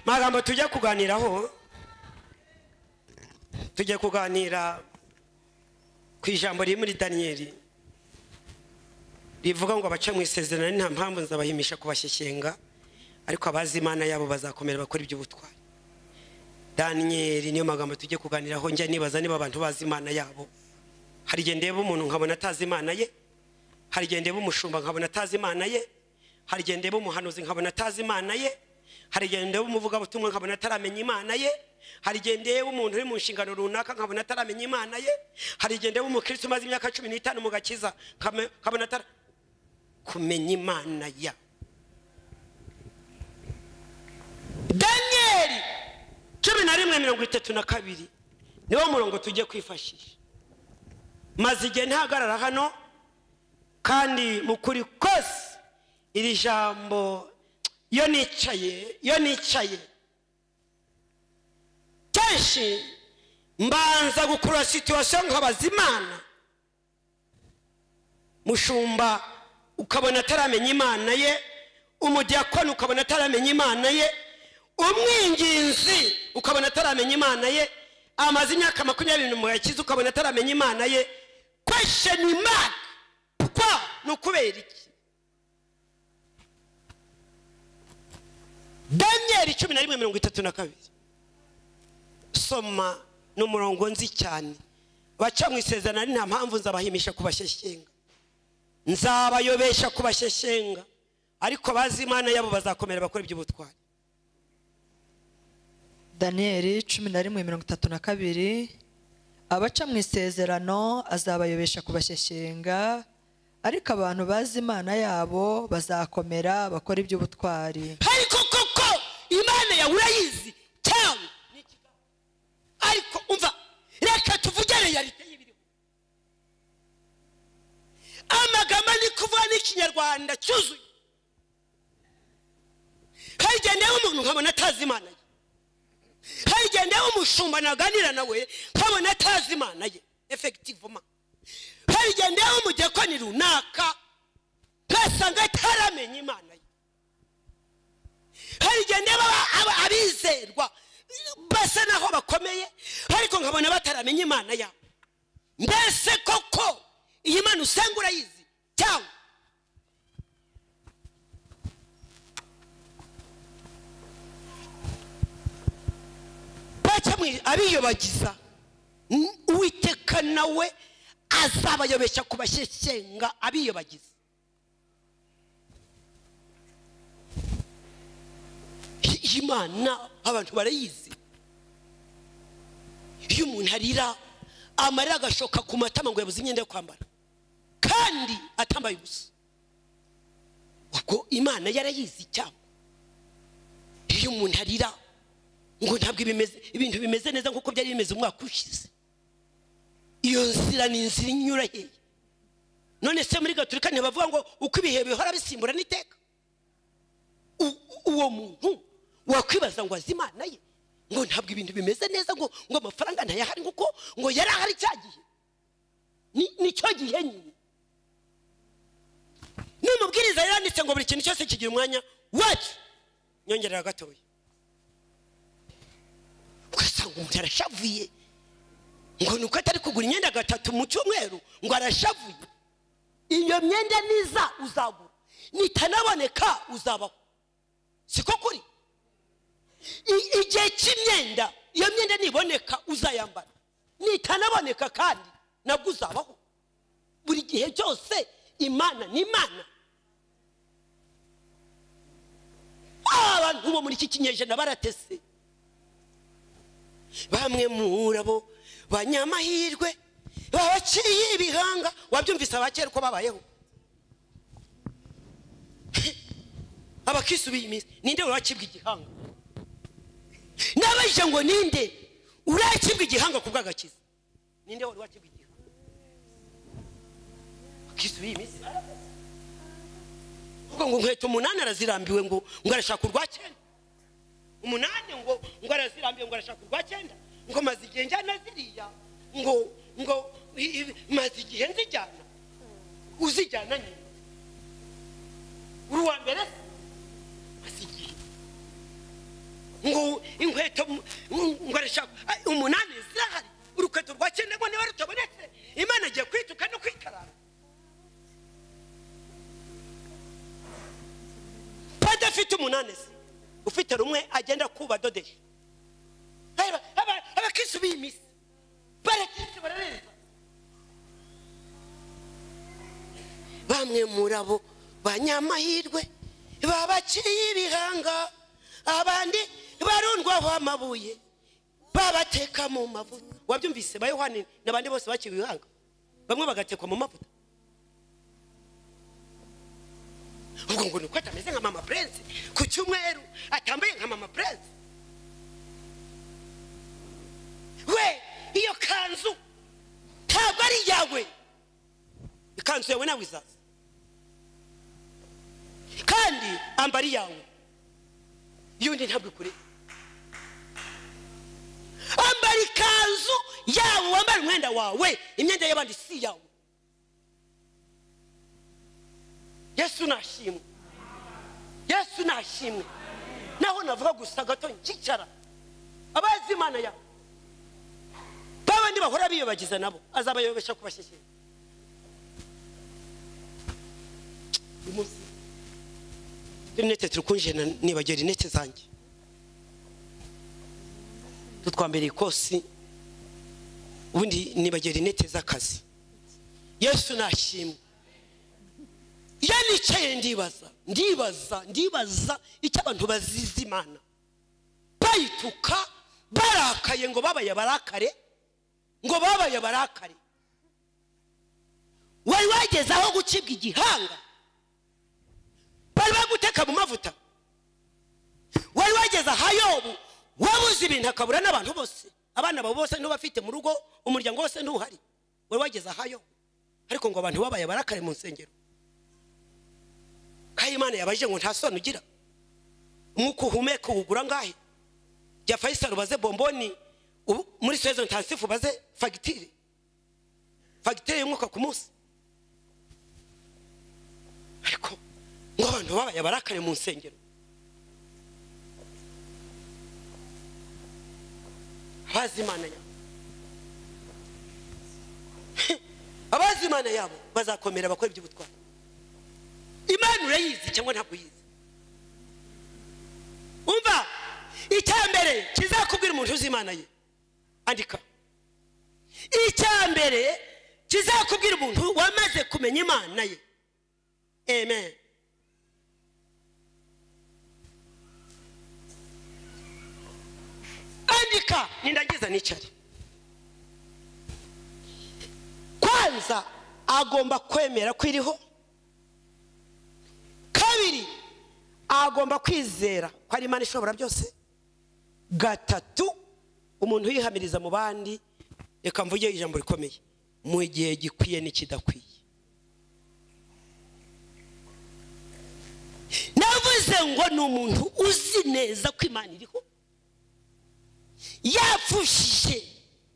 magambo tujya kuganiraho tujye kuganira ku ijambo riri muri Daniel rivuga ngo abaca mu isezerano nta mpamvu nzabahimisha kubashyekenga ariko abazi Imana yabo bazakomera bakora iby'ubutwari. Daniel niyo magambo tujye kuganiraho njya nibaza niba abantu bazi Imana yabo. Hari gendeba umuntu nkabona atazi Imana ye, hari gendeba umushumba nkabona atazi Imana ye, hari gendeba umuhanuzi nkabona atazi Imana ye, hari gendeba umuvuga butumwa nkabona ataramenya Imana ye, hari gendeba umuntu uri mu nshingano runaka nkabona ataramenya Imana ye, hari gendeba umukristo umaze imyaka 15 mu gakiza nkabona kumenya Imana ya. Daniel 11:32 niwo murongo tujye kwifashisha. Maze igihe ntagarara hano kandi mukuri kose iri jambo yo nicaye kenshi mbanza gukura situation nkabaza Imana. Mushumba ukabona ataramenya Imana ye, umudiakoni ukabona ataramenya Imana ye, umwinginzi ukabona ataramenya Imana ye, amaze imyaka 20 mu yakiza ukabona ataramenya Imana ye. Question mark. Pourquoi? Nukubera iki? Daniel 11:32 soma n'umurongo nzi cyane. Baca mu isezerano nta mpamvu nzabahimisha kubashyekenga, nzabayobesha kubashyekenga ariko bazi Imana yabo bazakomera bakora iby'ubutwari. Daniel 11:32 abaca mu isezerano azabayobesha kubashyekenga ariko abantu bazi Imana yabo bazakomera bakora iby'ubutwari. Ariko koko Imana yawe urayizi cyane ariko umva reka tuvugere realite y'ibiriho. Amagama ni kuvuga n'ikinyarwanda cyuzuye. Hagendeye umuntu nkabona atazi Imana ye, hagendeye umushumba naganira nawe nkabona atazi Imana ye effectivement, hagendeye umudekoni runaka nkasanga ataramenya Imana ye, hagendeye abizerwa basa naho bakomeye ariko nkabona bataramenya Imana yabo. Mbese koko iyi Mana usenga urayizi cyangwa? Bacamwe abiyobagiza Uwiteka nawe azabayobesha kubashyekenga abiyobagiza. Imana abantu barayizi. Iyo umuntu arira amarira agashoka ku matama ngo yabuze imyenda yo kwambara kandi atambaye ubusa, ubwo Imana yarayizi cyangwa? Iyo umuntu arira ngo ntabwo ibintu bimeze neza nkuko byari bimeze umwaka ushize, iyo nzira ni inzira inyura hehe? None se muri Gatolika ntibavuga ngo uko ibihe bihora bisimbura n'iteka? Uwo muntu wakwibaza ngo azi Imana ye ngo ntabwo ibintu bimeze neza ngo amafaranga ntayahari nguko ngo yari ahari cyagihe nicyo gihe nyine. N'umubwiriza yaranditse ngo buri kintu cyose kigira umwanya wacu. Nyongerera gatoya ugasanga umuntu arashavuye ngo nuko atari kugura imyenda 3 mu cyumweru ngo arashavuye. Iyo myenda niza uzagura, nitanaboneka uzabaho. Siko kuri? Igihe cy'imyenda iyo myenda niboneka uzayambara, nitanaboneka kandi nabwo uzabaho. Buri gihe cyose Imana ni Imana. Abantu bo muri iki kinyejana baratese. Bamwe murabo banyamahirwe babaciye ibihanga. Wabyumvise abakera uko babayeho? Abakisubiye iminsi ninde urakibwa igihanga? Nabajije ngo ninde urakibwa igihanga ku bw'agakiza? Ninde wari wakibwa igihanga? Akisubiye iminsi ngo nkweto 8 arazirambiwe ngo arashaka urwa 9. 8 ngo arazirambiwe ngo arashaka urwa 9. Ngo maze igihe njyana ziriya ngo maze igihe nzijyana. Uzijyana nyine uruwa mbere maze igihe ngo inkweto ngoresha umunani zirahari urukweto rwa cyenda ngo niba rutabonetse Imana agiye kwituka no kwikarara padafite umunani ufite rumwe agenda kuba dodesha abakisubiye imisi barakisi barareza bamwe murabo banyamahirwe babaciye ibihanga abandi barundwaho amabuye babateka mu mavuta wabyumvise ba Yohani nabandi bose baciye ibihanga bamwe bagatekwa mu mavuta ngo nuko atameze nka mama Prince ku cyumweru atambaye nka mama Prince we iyo kanzu ntabwo ari yawe ikanzu yawe nawe izaza kandi ambari yawe yundi ntabwo kure ambari kanzu yawe wambara umwenda wawe imyenda y'abandi si yawe Yesu nashimwe Yesu nashimwe naho navuga gusa gato nkicara abazi Imana yawe babandi bahora biyobagiza nabo azabayobesha kubashyeshye umunsi nete turukunje nibagera inete zanjye tutwambere ikosi ubundi nibagera inete z'akazi Yesu nashimwe yanicaye ndibaza icyo abantu bazizi Imana bayituka barakaye ngo babaye barakare wari wageze aho gucibwa igihanga bari baguteka mu mavuta wari wageze ahayobu wabuze ibintu akabura n'abantu bose abana babo bose ntubafite mu rugo umuryango wose ntuhari wari wageze ahayobu ariko ngo abantu babaye barakare mu nsengero kandi Imana yabaje ngo nta soni ugira umwuka uhumeka ugura ngahe jya Faisal baze bomboni muri saison intensive baze fagitire y'umwuka ku munsi ariko ngo abantu babaye barakare mu nsengero abazi Imana yabo bazakomera bakora iby'ubutwari Imana urayizi cyangwa ntabwo uyizi umva icyambere kizakubwira umuntu uzi Imana ye andika icyambere kizakubwira umuntu wamaze kumenya Imana ye amen andika nindagiza nicari kwanza agomba kwemera kwiriho kabiri agomba kwizera ko ari Imana ishobora byose gatatu umuntu yihamiriza mu bandi reka mvuge ijambo rikomeye mu gihe gikwiye n'ikidakwiye navuze ngo ni umuntu uzi neza ko Imana iriho yapfushije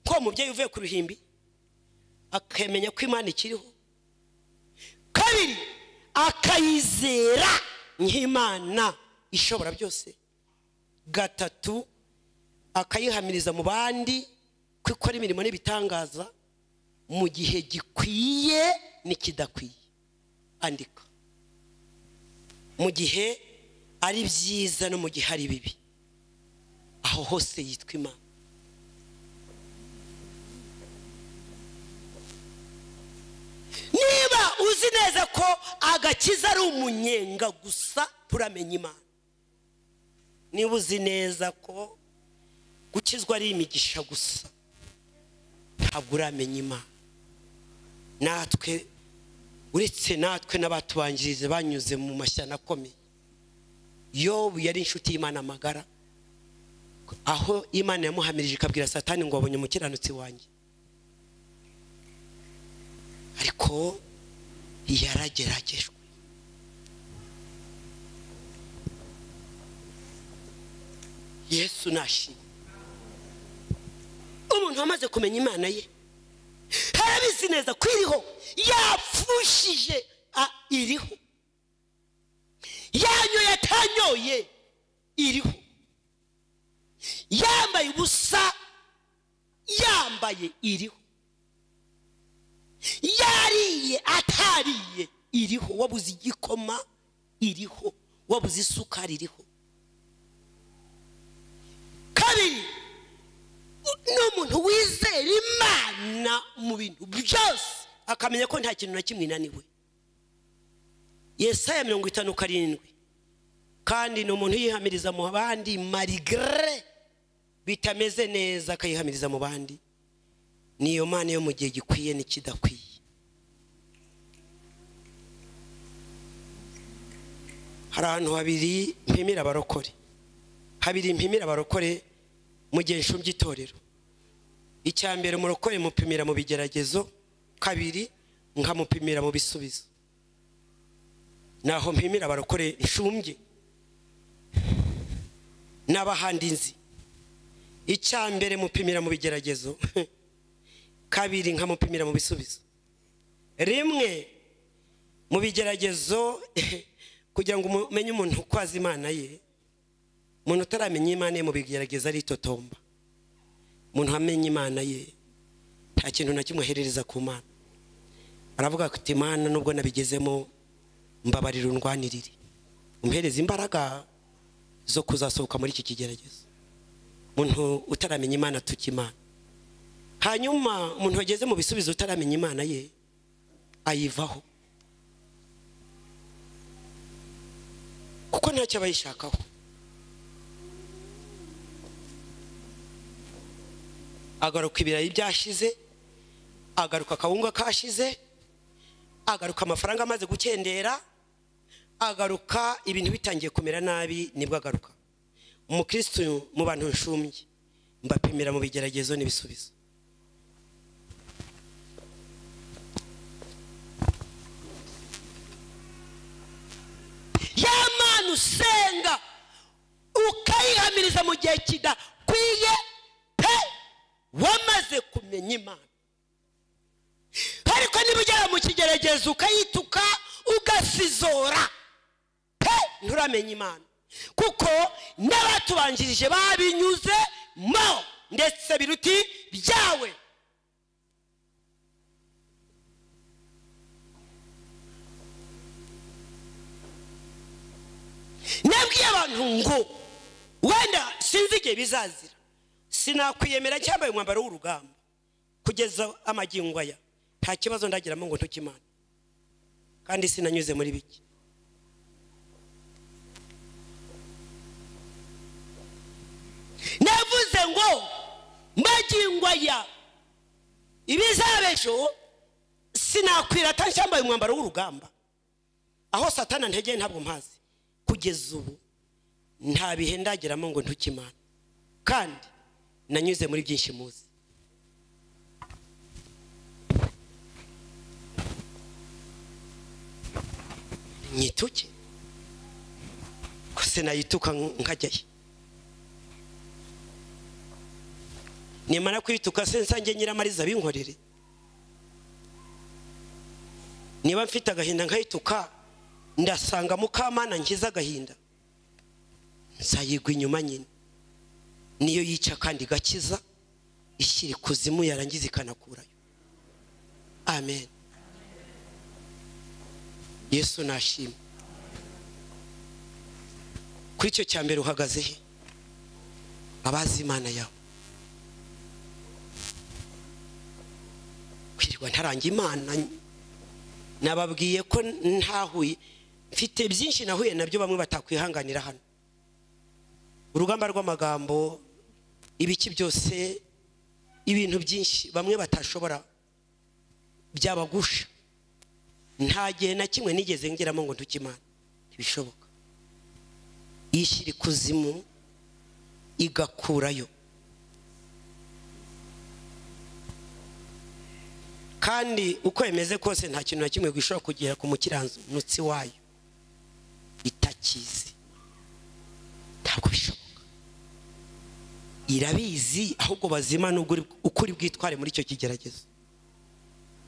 ko umubyeyi uvuye ku ruhimbi akemenya ko Imana ikiriho kabiri akayizera nk'Imana ishobora byose gatatu akayihamiriza mu bandi ko ikora imirimo n'ibitangaza mu gihe gikwiye n'ikidakwiye andika mu gihe ari byiza no mu gihe ari bibi aho hose yitwa Imana niba uzi neza ko agakiza ari umunyenga gusa turamenya Imana niba uzi neza ko gukizwa ari imigisha gusa ntabwo uramenya Imana natwe uretse natwe n'abatubanjirize banyuze mu mashyana akomeye Yobu yari inshuti y'Imana amagara aho Imana yamuhamirije ikabwira Satani ngo wabonye umukiranutsi wanjye ariko yarageragejwe Yesu nashimwe umuntu wamaze kumenya Imana ye harabizi neza ko iriho yapfushije iriho yanyoye atanyoye iriho yambaye ubusa yambaye iriho, yariye atariye iriho, wabuze igikoma iriho, wabuze isukari iriho. Kabiri, n'umuntu wizera Imana mu bintu byose akamenya ko nta kintu na kimwe inaniwe. Yesaya 57 kandi n'umuntu yihamiriza mu bandi malgré bitameze neza, akayihamiriza mu bandi. Niyo Mana yo mu gihe gikwiye n'ikidakwiye. Hari ahantu habiri mpimira abarokore, habiri mpimira abarokore mu gihe nshumbye itorero. Icyambere murokore mupimira mu bigeragezo, kabiri nkamupimira mu bisubizo. Naho mpimira abarokore nshumbye n'abahandi nzi. Icyambere mupimira mu bigeragezo, kabiri nkamupimira mu bisubizo. Rimwe mu bigeragezo kugira ngo umenye umuntu kwaza Imana ye, umuntu utaramenya Imana ye mu bigerageza ari totomba. Umuntu amenye Imana ye nta kintu na kimwe herereza ku Mana. Aravuga ati Imana nubwo nabigezemo mbabarira undwanirire, umpereze imbaraga zo kuzasohoka muri iki kigeragezo. Umuntu utaramenya Imana tukimana. Hanyuma umuntu wageze mu bisubizo utaramenya Imana ye ayivaho, kuko ntacyo abayishakaho. Agaruka ibirayi byashize, agaruka akawunga kashize, agaruka amafaranga amaze gukendera, agaruka ibintu bitangiye kumera nabi, nibwo agaruka. Umukristo mu bantu nshumbye mbapimira mu bigeragezo n'ibisubizo. Yamana usenga ukayihamiriza mu gihe kidakwiye pe, wamaze kumenya Imana. Ariko niba ugera mu kigeragezo ukayituka ugasizora pe, nturamenya Imana, kuko n'abatubanjirije babinyuze mo ndetse biruti byawe. Nabwiye abantu ngo wenda sinzi igihe bizazira, sinakwiyemera cyambaye umwambaro w'urugamba kugeza amagingo aya, nta kibazo ndagiramo ngo ntukimana, kandi sinanyuze muri biki. Navuze ngo magingo aya ibizabejo sinakwirata cyambaye umwambaro w'urugamba, aho Satana ntege ntabwo mpazi. Kugeza ubu nta bihe ndagiramo ngo ntukimana, kandi nanyuze muri byinshi muzi. Nyituke ko sinayituka nkajyaye, nimara kwituka sensange Nyiramariza binkorere. Niba mfite agahinda nkayituka, ndasanga Mukamana nkiza agahinda, nsayigwa inyuma nyine. Niyo yica kandi gakiza, ishyira kuzimu yarangiza ikanakurayo. Amen. Yesu nashimwe. Kuri icyo cyambere uhagaze he? Abazi Imana yawe. Kwirirwa ntaranga Imana. Nababwiye ko ntahuye, mfite byinshi nahuye nabyo bamwe batakwihanganira hano. Urugamba rw'amagambo, ibiki byose, ibintu byinshi bamwe batashobora byabagusha. Nta gihe na kimwe nigeze ngiramo ngo ntukimana, ntibishoboka. Yishyira kuzimu igakurayo. Kandi uko yemeze kose nta kintu na kimwe gishobora kugera ku mukiranutsi wayo itakizi, ntabwo bishoboka. Irabizi, ahubwo bazimana ukuri bwitware muri icyo kigeragezo.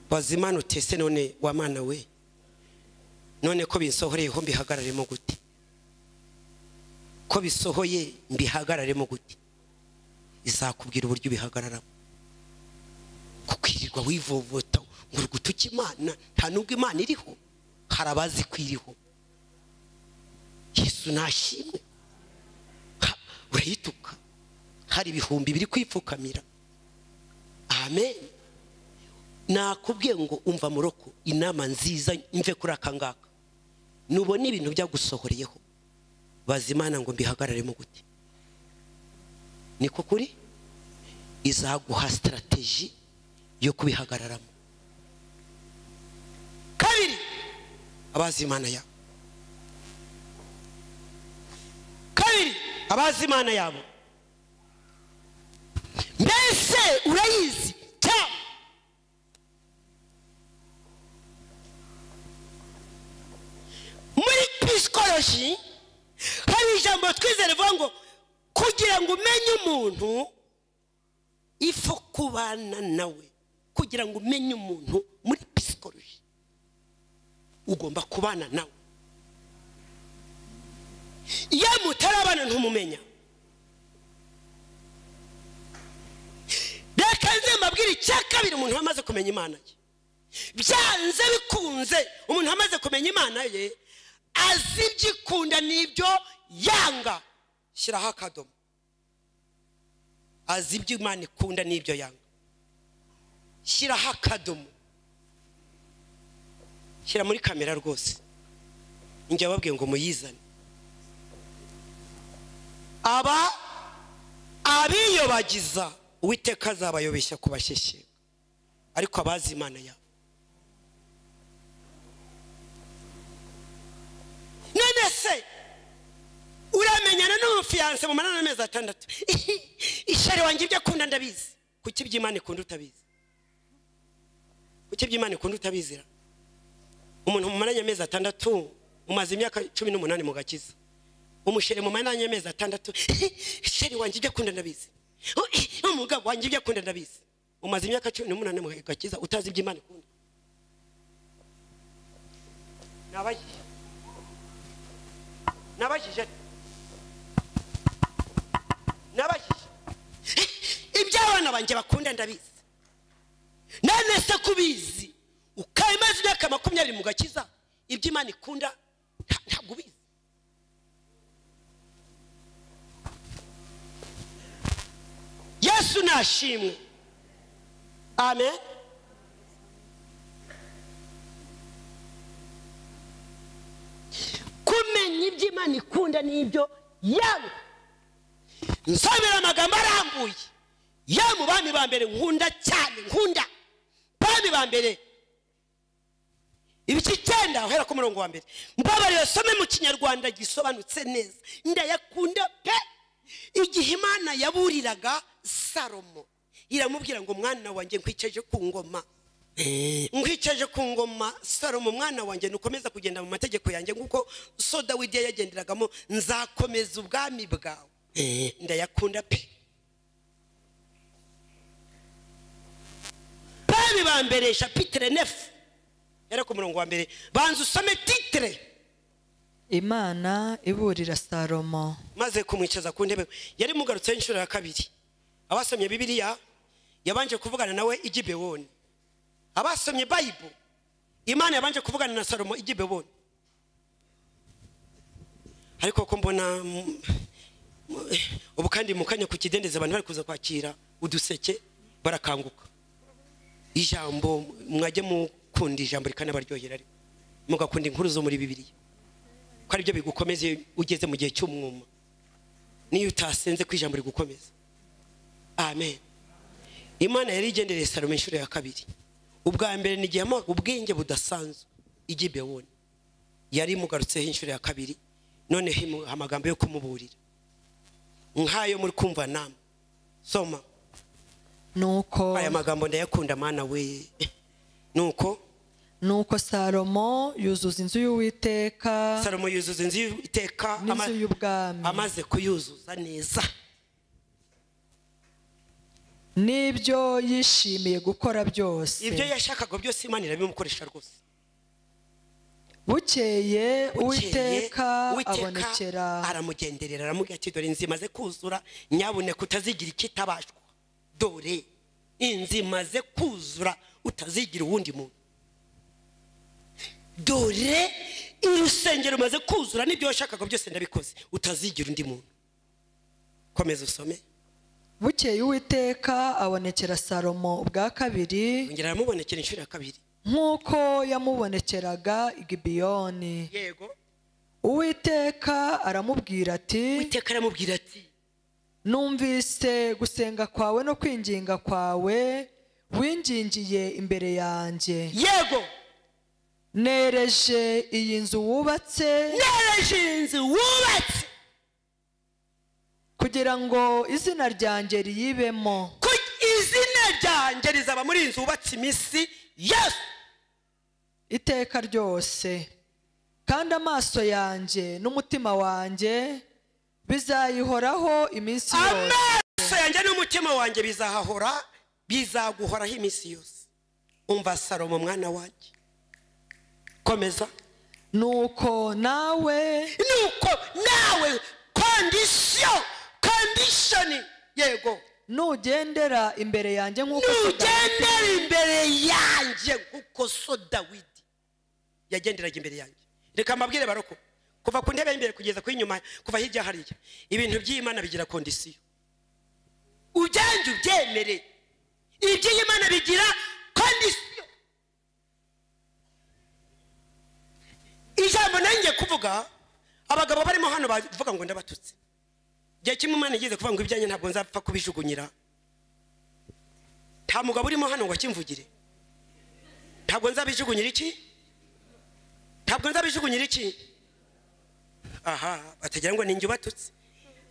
Bazimana utese none wa Mana we, none ko binsohoreyeho mbihagararemo gute? Ko bisohoye mbihagararemo gute? izakubwira uburyo bihagararamo. Kukwirirwa wivovota ngo gutuka Imana, nta nubwo Imana iriho, harabazi kwiriho. Yesu nashimwe. Urayituka, hari ibihumbi biri kwipfukamira. Amen. Nakubwiye ngo umva muroko, inama nziza imve kuri akangaka. Nubona ibintu byagusohoreyeho, baza Imana ngo mbihagararemo gute. Niko kuri izaguha strategy yo kubihagararamo. Kabiri, abazi Imana yabo. Kabiri, abazi Imana yabo. Mbese urayizi cyane? Muri psychology hari ijambo twizere rivuga ngo kugira ngo umenye umuntu ifo kubana nawe. Kugira ngo umenye umuntu muri psychology ugomba kubana nawe. Iyo mutarabana ntumumenya. Reka nze mbabwire icya kabiri umuntu wamaze kumenya Imana ye. Byanze bikunze umuntu wamaze kumenya Imana ye azibyikunda nibyo yanga. Shyiraho akadomo. Azibyo Imana ikunda nibyo yanga. Shyiraho akadomo. Shyira muri kamera rwose. Njye babwiye ngo muyizane. Abiyobagiza Uwiteka azabayobeshya kubashyeshya, ariko abazi Imana yabo. None se uramenyana n'umufiance mu manana amezi 6. Ishari wanjye ibyo akunda ndabizi. Kuki by'Imana ikunda utabizi? Kuki by'Imana ikunda utabizira? Umuntu mu manana amezi 6 umaze imyaka 18 mu gakiza. Umushere mu manana amezi 6. Ishari wanjye ibyo akunda ndabizi. Umugabo wanjye ibyo akunda ndabizi. Umaze imyaka 18 mu gakiza utazi by'Imana ikunda. Nabajije iby'abana banjye bakunda ndabizi. None se kubizi ukaimaze imyaka 20 mu gakiza iby'Imana ikunda ntabwo ubizi. Yesu nashimwe. Amen. Kumenya iby'Imana ikunda nibyo yanga. Nsomera amagambo arambuye. Ya mu bami ba mbere nkunda cyane, nkunda. Bami ba mbere ibice 9 uhera ku murongo wa mbere. Mbabarire some mu Kinyarwanda gisobanutse neza. Ndayakunda pe. Igihe Imana yaburiraga Salomo iramubwira ngo mwana wanjye nkwiceje ku ngoma. Nkwiceje ku ngoma Salomo mwana wanjye nukomeza kugenda mu mategeko yanjye nguko so Dawidi yagenderagamo, nzakomeza ubwami bwawe. Ndayakunda pe. Bami ba mbere chapitre 9 era ku murongo wa mbere. Banza usome titre. Imana iburira Salomo. Maze kumwicaza ku ntebe yari mugarutse inshuro ya kabiri. Abasomye Bibiliya yabanje kuvugana nawe i Gibewoni. Abasomye Bible Imana yabanje kuvugana na Salomo i Gibewoni. Ariko ko mbona ubu kandi mukanya kukidendeza abantu bari kuza kwakira uduseke barakanguka. Ijambo mwajye mukunda ijambo rikana baryohera, ari mugakunda inkuru zo muri Bibiliya. Ko ari byo bigukomeze ugeze mu gihe cy'umwuma. Niyo utasenze ku ijambo rigukomeza. Amen. Imana yari igendereye Salomo inshuro ya kabiri. Ubwa mbere ni gihe ubwenge budasanzwe i Gibewoni. Yari mugarutseho inshuro ya kabiri. None amagambo yo kumuburira nkayo muri kumva namwe. Soma. Nuko aya magambo ndayakunda Mana we. Nuko Salomo yuzuza inzu y'Uwiteka. Salomo yuzuza inzu y'Uwiteka amaze kuyuzuza neza. Nibyo yishimiye gukora byose. Ibyo yashakaga byose Imana irabimukoresha rwose. bukeye uwiteka abonekera aramugenderera aramubwira ati dore inzimaze kuzura nyabuneka utazigira ikitabashwa dore inzimaze kuzura utazigira uwundi muntu dore urusengero rumaze kuzura n'ibyo washakaga byose ndabikoze utazigira undi muntu komeza usome bukeye uwiteka abonekera Salomo ubwa kabiri ngera aramubonekera inshuro ya kabiri nk'uko yamubonekeraga i Gibeyoni yego uwiteka aramubwira ati numvise gusenga kwawe no kwinginga kwawe wingingiye imbere yanjye yego nereje iyi nzu wubatse kugira ngo izina ryanjye riyibemo izina ryanjye rizaba muri iyi nzu wubatse iminsi yose iteka ryose kandi amaso yanjye n'umutima wanjye bizayihoraho iminsi yose amaso yanjye n'umutima wanjye bizaguhoraho iminsi yose umva Salomo mwana wanjye komeza nuko nawe condition yego nugendera imbere yanjye nk'uko so Dawidi yagenderaga imbere yanjye reka mbabwire baroko kuva ku ntebe y'imbere kugeza ku inyuma kuva hirya hariya ibintu by'Imana bigira condition ugende ubyemere iby'Imana bigira condition ijambo nanjye kuvuga abagabo barimo hano bavuga ngo ndabatutse gihe kimwe Imana igize kuvuga ngo ibyanjye ntabwo nzapfa kubijugunyira nta mugabo urimo hano ngo akimvugire ntabwo nzabijugunyira iki aha batagira ngo ninjye ubatutse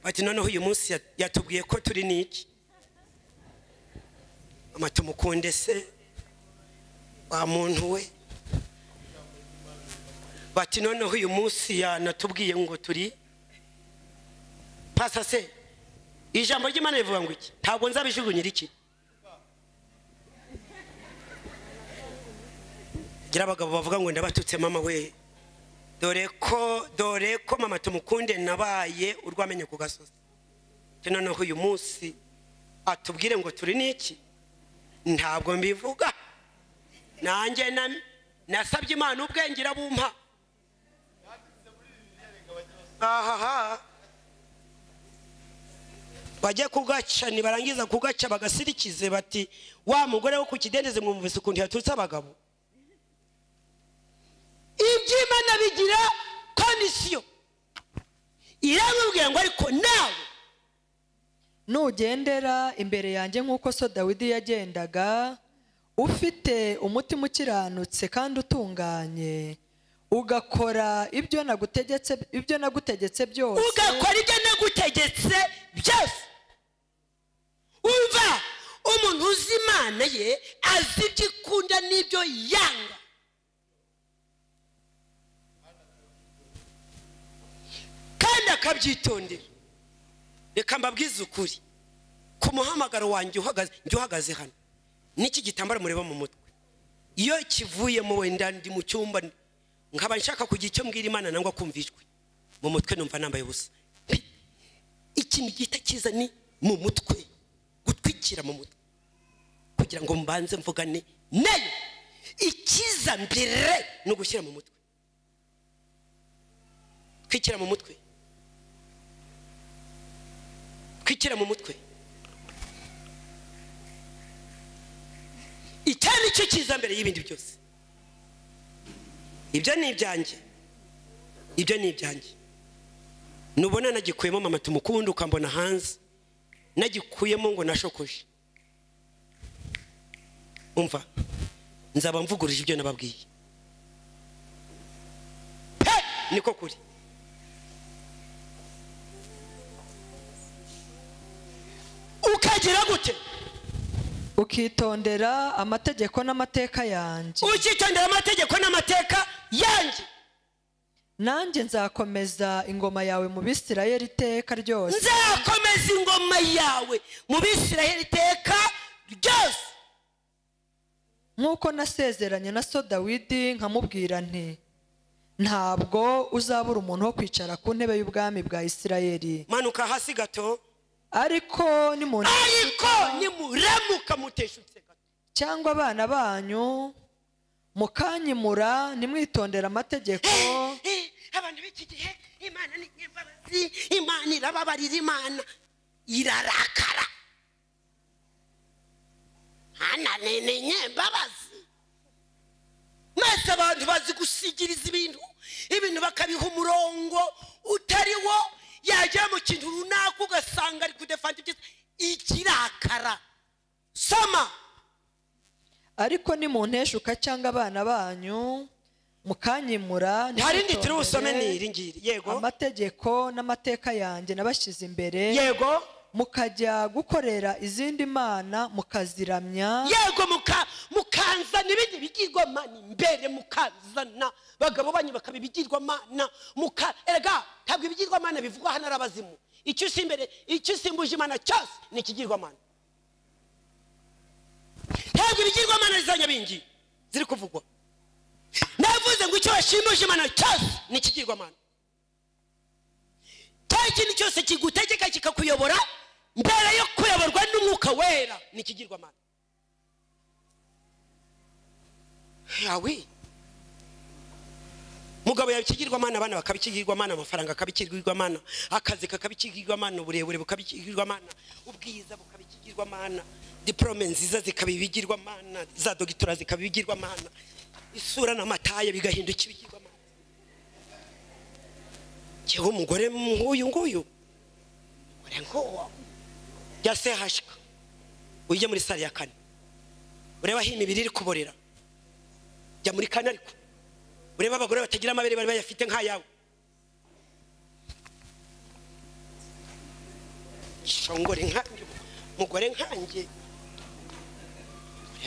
bati noneho uyu munsi yatubwiye ko turi niki mama tumukunde se wa muntu we bati noneho uyu munsi yanatubwiye ngo turi pasa se ijambo ry'Imana rivuga ngo iki ntabwo nzabijugunyira iki gira abagabo bavuga ngo ndabatutse mama we dore ko mama tumukunde nabaye urwamenye ku gasozi noneho uyu munsi atubwire ngo turi niki ntabwo mbivuga nanjye nasabye Imana ubwenge irabumpa aha bajye kugaca nibarangiza kugaca bagasirikize bati wa mugore wo kukidendeze mwumvise ukuntu yatutse abagabo iby'Imana bigira condition iramubwira ngo ariko nawe nugendera imbere yanjye nk'uko so Dawidi yagendaga ufite umutima ukiranutse kandi utunganye ugakora ibyo nagutegetse byose umva umuntu uzi Imana ye azi ibyo ikunda n'ibyo yanga kandi akabyitondera reka mbabwize ukuri ku muhamagaro wanjye uhagaze hano n'iki gitambaro mureba mu mutwe iyo kivuyemo wenda ndi mu cyumba nkaba nshaka kugira icyo mbwira Imana nangwa kumvishwe mu mutwe numva nambaye ubusa ikintu gita kiza ni mu mutwe gutwikira mu mutwe kugira ngo mbanze mvugane nayo ikiza mbere no gushyira mu mutwe kwikira mu mutwe icyari cyo kiza mbere y'ibindi byose ibyo ni ibyanjye nubona nagikuyemo mama tumukunde ukambona hanze nagikuyemo ngo nashokoje umva nzaba mvuguruje ibyo nababwiye niko kuri ukagira gute ukitondera amategeko n'amateka yanjye nanjye nzakomeza ingoma yawe mu Bisirayeli iteka ryose nk'uko nasezeranye na so Dawidi nkamubwira nti ntabwo uzabura umuntu wo kwicara ku ntebe y'ubwami bwa Isirayeli. Manuka hasi gato. Ariko nimuramuka muteshutse gato cyangwa abana banyu mukanyimura nimwitondera amategeko. Abantu b'iki gihe Imana ni nyembabazi, Imana irababarira, Imana irarakara. Ana nene nyembabazi. Mwese abantu bazi gusigiriza ibintu bakabiha umurongo utariwo, yajya mu kintu runaka ugasanga ari kudefanda ikirakara. Soma. Ariko nimunteshuka cyangwa abana banyu mukanyimura ntarindi turi usome niri ngiri. Yego. Amategeko n'amateka yanjye nabashyize imbere. Yego. Mukajya gukorera izindi mana mukaziramya. Yego. Mukanzana ibindi bigirwamana imbere, mukazana bagabo banyu bakabibigirwamana. Erega ntabwo ibigirwamana bivugwa hano arabazimu. Icyo usimbuje Imana cyose ni ikigirwamana. Ntabwo ibigirwamana zanyabingi ziri kuvugwa. Navuze ngo icyo washimbuje Imana cyose ni ikigirwamana. Cya kintu cyose kigutegeka kikakuyobora mbere yo kuyoborwa n'Umwuka Wera ni ikigirwamana. Yawe mugabo yabikigirwamana, abana bakabikigirwamana, amafaranga akabikigirwamana, akazi kakabikigirwamana, uburebure bukabikigirwamana, ubwiza bukabikigirwamana, diplome nziza zikabibigirwamana, za dogitora zikabibigirwamana, isura n'amataye bigahinduka ibigirwamana. Cyeho umugore nguyu umugore ngo yasehashika ujye muri sale ya 4 ureba aho imibiri iri kuborera, jya muri 4 ariko ureba abagore batagira amabere bari bayafite nk'ayawe. Shongore nkanjye mugore nkanjye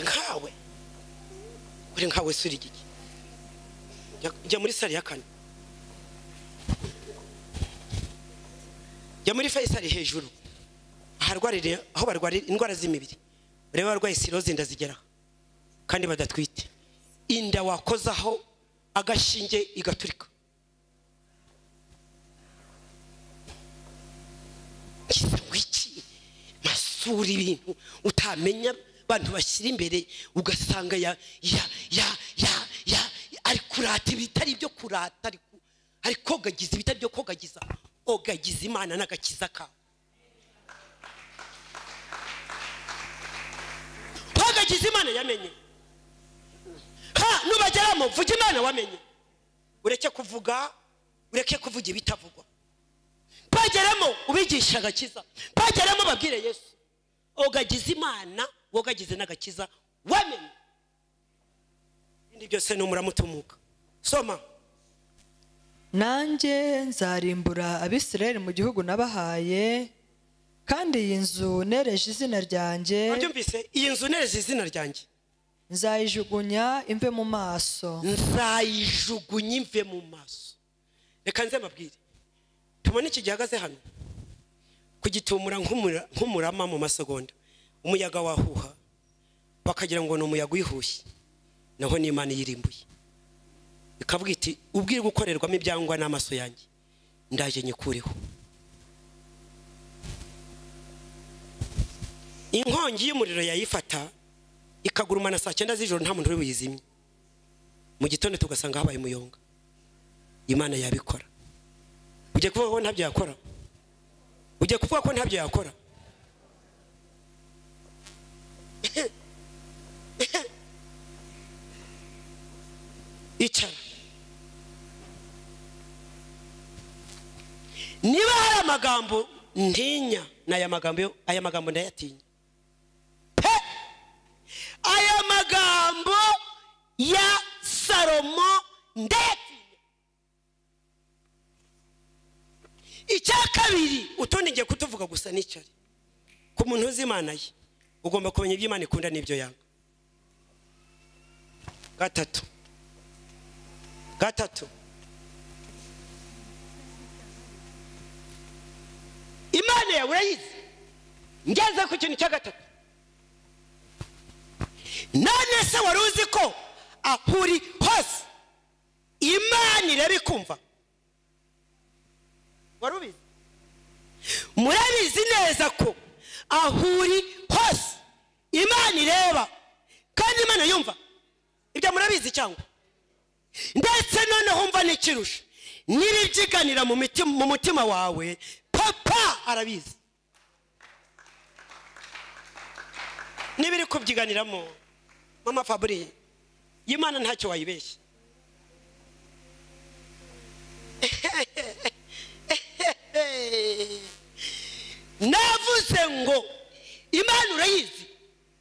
nkawe uri nkawe suri giki, jya muri sale ya 4, jya muri Faisal hejuru aharwarire aho barwarira indwara z'imibiri, ureba abarwaye siroze inda zigera kandi badatwite, inda wakozaho agashinge igaturika. Wiki masuri ibintu utamenya abantu bashyira imbere ugasanga ari kurata ibitari byo kurata, ari kogagiza ibitari byo kogagiza. Ogagiza Imana n'agakiza kawe. Ogagiza Imana yamenye. Nubageramo vuga Imana wamenye. Ureke kuvuga ibitavugwa. Bageramo ubigisha agakiza. Bageramo babwire Yesu. Ogagiza Imana, wogagize n'agakiza wamenye. Indi byose n'umuramutumuka. Soma. Nanjye nzarimbura Abisirayeli mu gihugu nabahaye, kandi iyi nzu nereje izina ryanjye. Wabyumvise? Iyi nzu nereje izina ryanjye nzayijugunya imve mu maso. Nzayijugunya imve mu maso. Reka nze mbabwire, tubone iki gihagaze hano kugitumura nk'umurama mu masegonda, umuyaga wahuha bakagira ngo ni umuyaga wihushye, naho ni Imana yirimbuye ikavuga iti ubwire gukorerwamo ibyangwa n'amaso yanjye ndaje nyikureho. Inkongi y'umuriro yayifata ikagurumana saa 9 z'ijoro nta muntu uri buyizimye, mu gitondo tugasanga habaye umuyonga. Imana yabikora. Ujye kuvuga ko ntabyo yakora? Ujye kuvuga ko ntabyo yakora? Icara. Niba hari amagambo ntinya n'aya magambo ndayatinya. Aya magambo ya Salomo ndayatinya. Icya kabiri utundi ngiye kutuvuga gusa n'icari. Ku muntu uzi Imana ye ugomba kumenya ibyo Imana ikunda n'ibyo yanga. Gatatu Imana yawe urayizi. Ngeze ku kintu cya gatatu. None se wari uzi ko ahuri hose Imana ireba ikumva warubizi murabizi neza ko ahuri hose Imana ireba kandi Imana yumva ibyo murabizi cyangwa ndetse noneho umva n'ikirusha niribyiganira mu mutima wawe papa arabizi nibiri kubyiganiramo mama Fabri Imana ntacyo wayibeshye navuze ngo Imana urayizi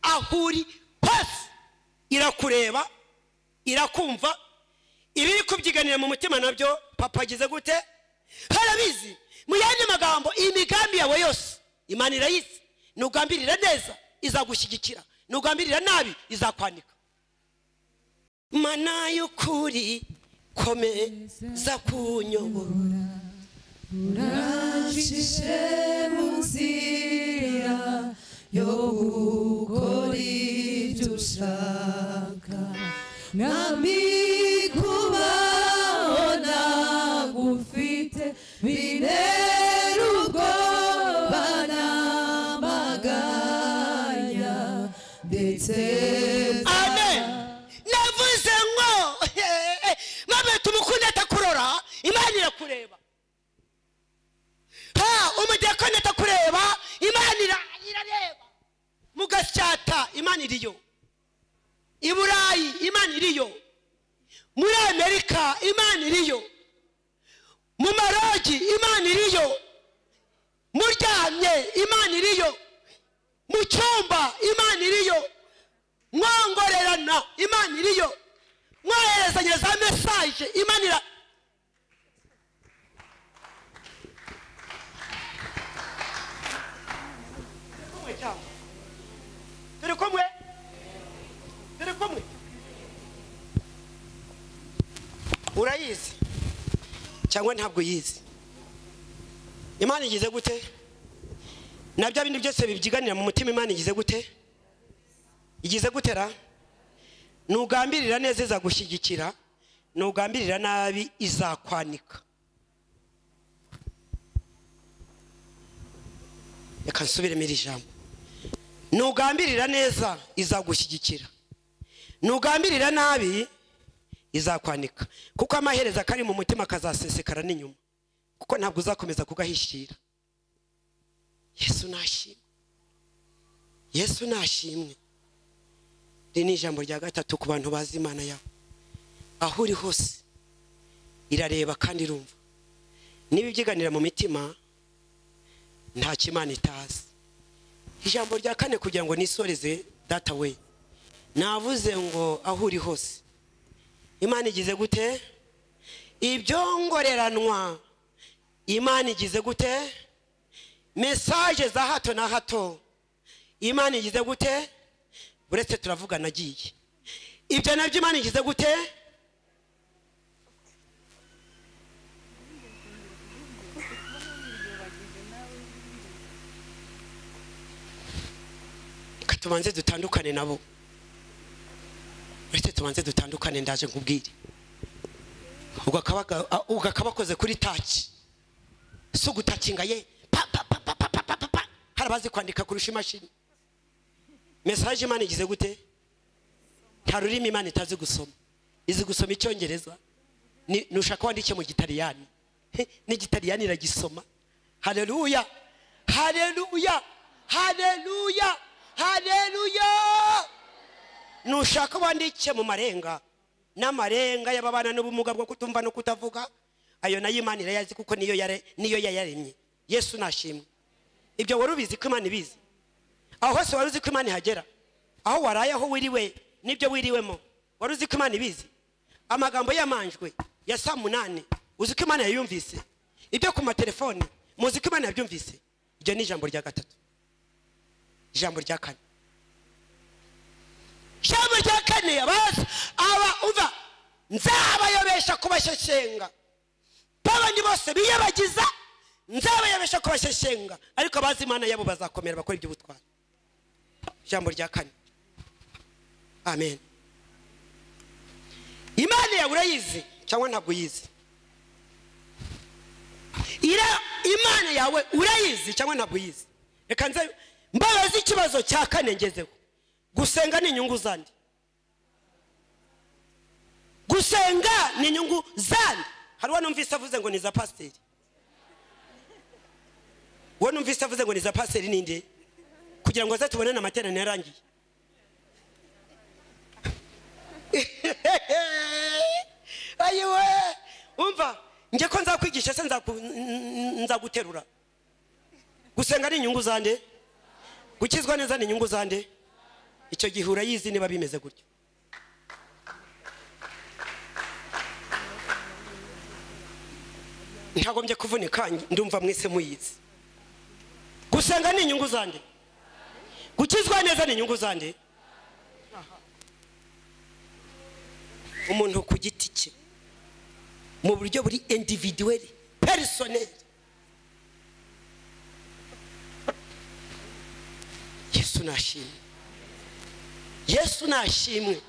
ahuri hose irakureba irakumva ibiri kubyiganira mu mutima nabyo papa agize gute harabizi mu yandi magambo imigambi yawe yose Imana irayizi nugambirira neza izagushyigikira nugambirira nabi izakwanika Mana y'ukuri komeza kunyobora urashishe munzira yo gukora ibyo ushaka mwami kubaho nagufite bintera ubwoba n'amaganya ndetse amen navuze ngo mama tumukunde atakurora Imana irakureba umudiyakoni atakureba Imana irareba mugasyata Imana iriyo i Burayi Imana iriyo muri Amerika Imana iriyo mu Marogi Imana iriyo muryamye Imana iriyo mu cyumba Imana iriyo mwongorerana Imana iriyo mwoherezanya za message Imana ira turi kumwe urayizi cyangwa ntabwo yizi Imana igize gute nabyo bindi byose bibyiganira mu mutima Imana igize gute igize gutera nugambirira neza izagushyigikira nugambirira nabi izakwanika reka nsubiremo iri jambo nugambirira neza izagushyigikira nugambirira nabi izakwanika kuko amahereza kari mu mutima kazasesekara n'inyuma kuko ntabwo uzakomeza kugahishira Yesu nashimwe ni ijambo rya gatatu ku bantu bazi Imana yabo aho uri hose irareba kandi irumva niba ibyiganira mu mitima nta kimana itazi ijambo rya kane kugira ngo nisoreze data we navuze ngo aho uri hose Imana igize gute ibyongoreranwa Imana igize gute message za hato na hato Imana igize gute buretse turavuga nagiye ibyo nabyo Imana igize gute tubanze dutandukane nabo buretse tubanze dutandukane ndaje nkubwire ugakabakoze kuri touch so gutakinga ye harabazi kwandika kurusha imashini message Imana igize gute nta rurimi Imana itazi gusoma izi gusoma icyongereza nushaka wandike mu gitaliyani n'igitaliyani iragisoma haleluya haleluya haleluya haleluya nushaka wandike mu marenga n'amarenga y'ababana n'ubumuga bwo kutumva no kutavuga ayo nayo Imana irayazi kuko niyo yayaremye Yesu nashimwe ibyo warubizi ko Imana ibizi aho hose waruzi ko Imana ihagera aho waraye aho wiriwe nibyo wiriwemo waruzi ko Imana ibizi amagambo yamanjwe ya saa 8 uzi ko Imana yayumvise ibyo ku matelefone muzi ko Imana yabyumvise ibyo ni ijambo rya gatatu ijambo rya kane ijambo rya kane aba uva nzabayobesha kubasheshenga babandi bose biyabagiza nzabayobesha kubasheshenga ariko abazi Imana yabo bazakomera bakora ibyo butwara ijambo rya kane amen Imana yawe urayizi cyangwa ntabwo yizi imana yawe urayizi cyangwa ntabwo uyizi? Reka nze mbabaze ikibazo cya kane ngezeho. Gusenga ni inyungu zandi. Gusenga ni inyungu zandi. Hari wanumvise avuze ngo ni za pasiteri. Wanumvise avuze ngo ni za pasiteri ninde? Kugira ngo azatubone na materaniro yarangiye. Ayiwe, umva, nge ko nzakwigisha se nzaguterura. Gusenga ni inyungu zande? Gukizwa neza ni inyungu zande? Icyo gihe urayizi niba bimeze gutyo. Ntagombye kuvunika, ndumva mwese muyizi. Gusenga ni inyungu zande? Gukizwa neza ni inyungu zande? Umuntu ku giti cye mu buryo buri individuel, personnel. Yesu nashimwe. Yesu nashimwe.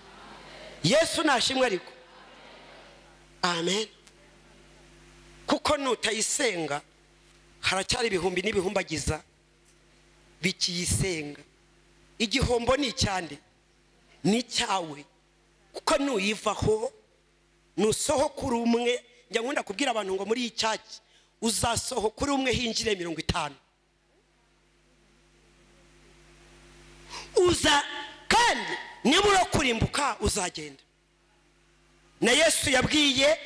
Yesu nashimwe ariko. Amen. Kuko nutayisenga haracyari ibihumbi n'ibihumbagiza bikiyisenga. Igihombo ni cyande, ni cyawe. Kuko nuyivaho nusohokura umwe, njya nkunda kubwira abantu ngo muri icyaki uzasohokura umwe hinjire 50. Uza kandi nibura kurimbuka uzagenda. Na Yesu yabwiye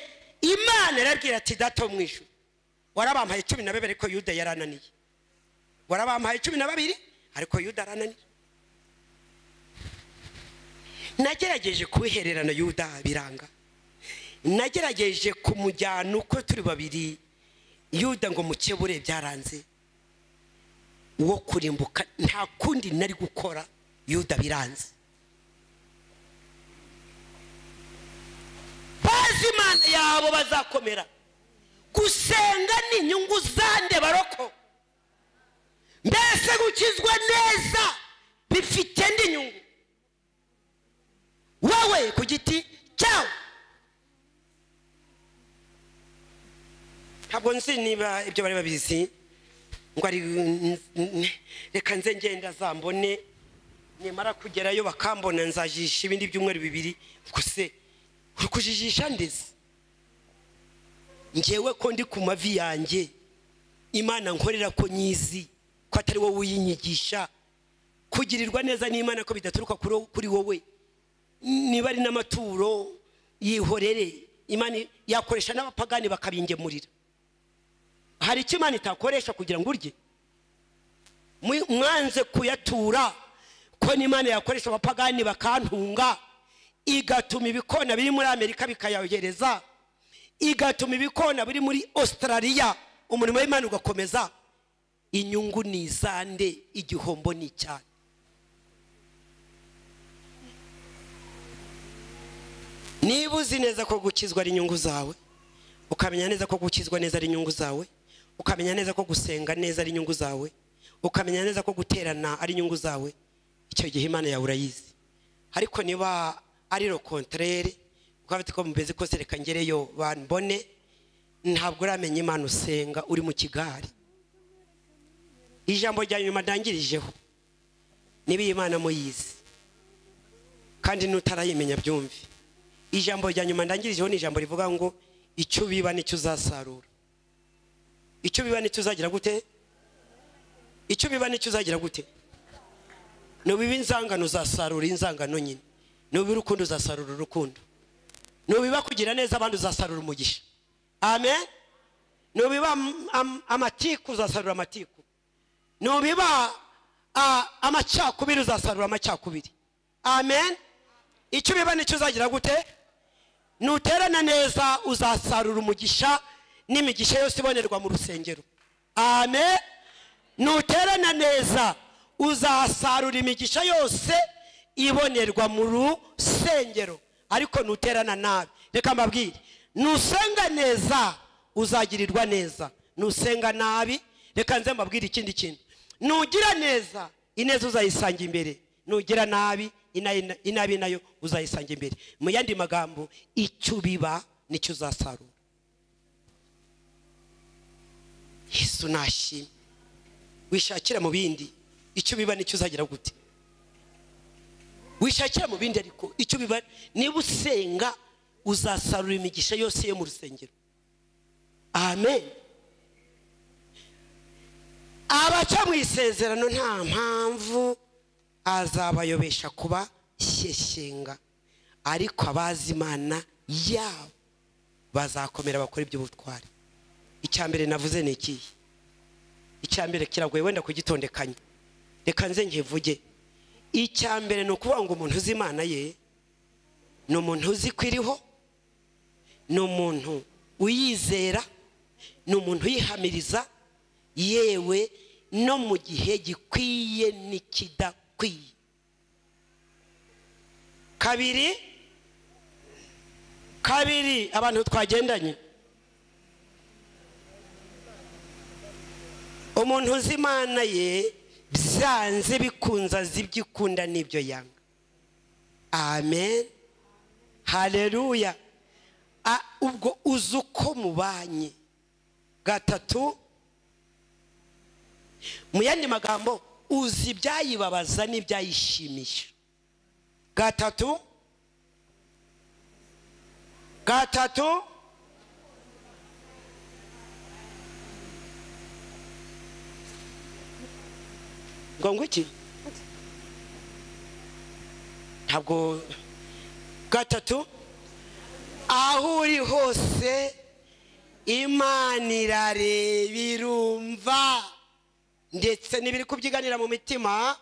Imana yarabwira ati data mu ijuru warabampaye 12 ariko Yuda yarananiye. Warabampaye 12 ariko Yuda arananiye. Nagerageje kubihererana Yuda biranga. Nagerageje kumujyana uko turi babiri Yuda ngo mukebure byaranze. Uwo kurimbuka nta kundi nari gukora Yuda biranze. Bazimana yabo bazakomera. Gusenga ni inyungu zande baroko? Mbese gukizwa neza bifite ndi inyungu wowe ku giti cyawe? Ntabwo nzi niba ibyo bari babizi ngo ari reka nze ngenda zambone nimara kugerayo bakambona nzajisha ibindi byumweru bibiri. Kuse kujijisha ndeze ngewe ko ndi ku mavi yanjye Imana nkorera ko nyizi ko atari wowe uyinyigisha. Kugirirwa neza n'Imana ko bidaturuka kuri wowe. Niba ari n'amaturo yihorere, Imana yakoresha n'abapagani bakabingemurira. Hari icyo Imana itakoresha kugira ngo urye? Mwanze kuyatura ko n'Imana yakoresha abapagani bakantunga, igatuma ibikona biri muri Amerika bikayogereza, igatuma ibikona biri muri Australia umurimo w'Imana ugakomeza. Inyungu ni zande, igihombo ni cyane. Niba uzi neza ko gukizwa ari inyungu zawe, ukamenya neza ko gukizwa neza ari inyungu zawe, ukamenya neza ko gusenga neza ari inyungu zawe, ukamenya neza ko guterana ari inyungu zawe, icyo gihe Imana yawe urayizi. Ariko niba ari lo contraire, ukabati ko mubeze ko sereka ngereyo banbone, ntabwo uramenya Imana usenga uri mu kigari. Ijambo rya nyuma ndangirijeho niba Imana muyizi kandi nutarayimenya byumve. Ijambo rya nyuma ndangirijeho ni ijambo rivuga ngo icyo biba nicyo uzasarura. Icyo biba nicyo uzagira gute? Icyo biba nicyo uzagira gute? Nubiba inzangano uzasarura inzangano nyine. Nubiba urukundo uzasarura urukundo. Nubiba kugira neza abandi uzasarura umugisha. Amen. Nubiba amatiku uzasarura amatiku. Nubiba amacakubiri uzasarura amacakubiri. Amen. Icyo biba nicyo uzagira gute? Nuterana neza uzasarura umugisha n'imigisha yose ibonerwa mu rusengero. Amen. Nuterana neza uzasarura imigisha yose ibonerwa mu rusengero. Ariko nuterana nabi, reka mbabwire, nusenga neza uzagirirwa neza, nusenga nabi reka nze mbabwire ikindi kintu. Nugira neza ineza uzayisanga imbere, nugira nabi inabi nayo uzayisanga imbere. Mu yandi magambo, icyo biba nicyo uzasarura. Yesu nashimye. Wishakira mu bindi icyo biba nicyo uzagira gute? Wishakira mu bindi ariko icyo biba niba usenga uzasarura imigisha yose yo mu rusengero. Amen. Abaca mu isezerano nta mpamvu azabayobesha kuba shyeshyenga, ariko abazi Imana yabo bazakomera bakora iby'ubutwari. Icyambere navuze ni iki? Icyambere kiragoye wenda kugitondekanya, reka nze nkivuge. Icyambere ni ukuvuga ngo umuntu uzi Imana ye ni umuntu uzi kwiriho, ni umuntu uyizera, ni umuntu uyihamiriza, yewe no mu gihe gikwiye n'ikidakwiye. Kabiri abantu twagendanye, umuntu uzi Imana ye byanze bikunze azi ibyo ikunda n'ibyo yanga. Amen, haleluya. Ubwo uzi uko mubanye. Gatatu, mu yandi magambo uzi ibyayibabaza n'ibyayishimisha. Gatatu, ngo iki? Ntabwo. Gatatu, aho uri hose Imana irareba irumva ndetse n'ibiri kubyiganira mu mitima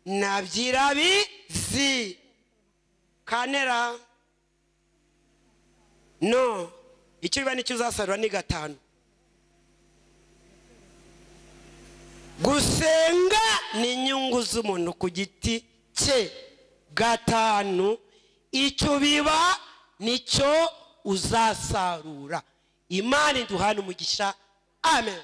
nabyirabizi. Kanera no, icyo biba nicyo uzasarura ni gatanu. Gusenga ni inyungu z'umuntu ku giti cye. Gatanu, icyo biba nicyo uzasarura. Imana iduhana umugisha. Amen.